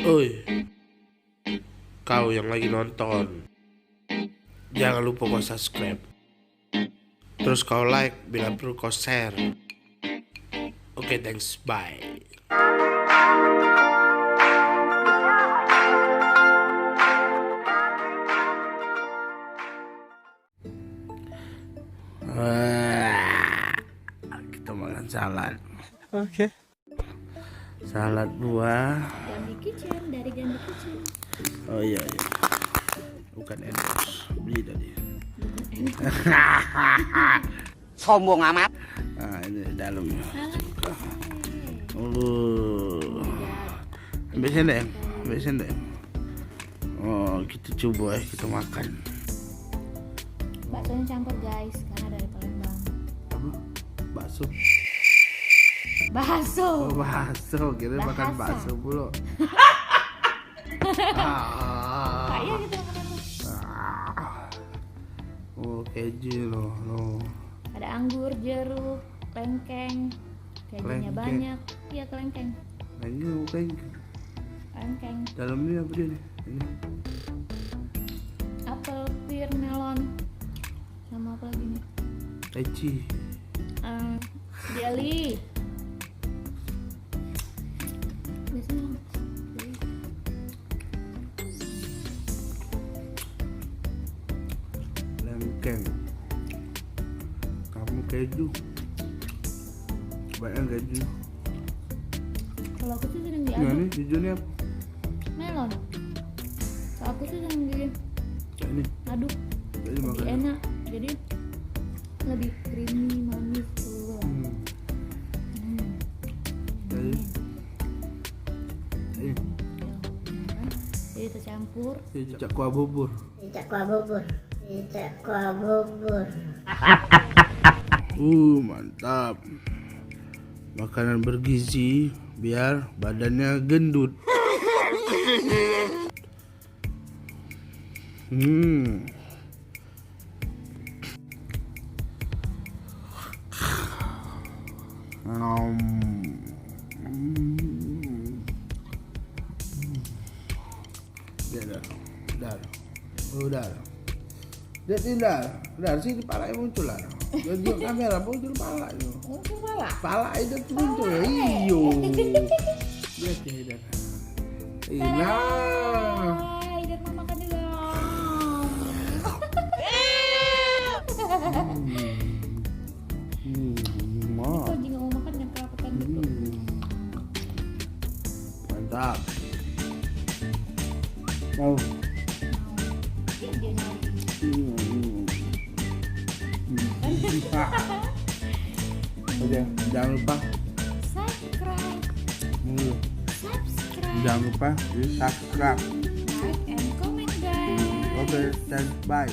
Oi, kau yang lagi nonton, jangan lupa kau subscribe. Terus kau like, bila perlu kau share. Oke, thanks, bye. Kita makan salad. Oke. Salad buah. Gandhi Kitchen, dari Gandhi Kitchen. Oh iya, iya. Bukan endorse, beli tadi. Sombong amat. Nah, ini di dalamnya. Ambil sendok, ambil sendok. Oh, kita coba kita makan. Baksonya campur guys, karena dari Palembang. Apa? Bakso. Bakso. Oh, bakso. Kita makan bakso pula. Kayak gitu makan. Oh, keju loh. Ada anggur, jeruk, kelengkeng. Kejunya Kelengkeng. banyak. Iya, kelengkeng. Ini bukan. Kelengkeng. Dalamnya apa dia nih? Ini. Apel, pir, melon. Sama apa lagi nih? Leci. Jelly. Biasanya jelly. Kelengkeng. Kamu keju. Banyak keju. Kalau aku sih sering Nah, diaduk ini jujurnya apa? melon. Kalau aku sih sering Ini. diaduk. Jadi Lebih makan. enak. Jadi lebih creamy, manis tuh. Jadi. Jadi tercampur. Ini cicak kuah bubur. Cicak kuah bubur. Cicak kuah bubur. Mantap. Makanan bergizi biar badannya gendut. Udah. Dia tidak. Udah sini pala yang muncul lah. Jadi kamera muncul pala itu. Muncul pala. Pala itu muncul. Iyo. Dia tidak. Ina. Hai, dan mama makan dulu. Kalau lagi nggak mau makan yang kerapetan gitu. Mantap. Mau. Iya, dia nyari. Jangan lupa. Subscribe. Jangan lupa di subscribe. Like and comment guys. Oke, dan bye.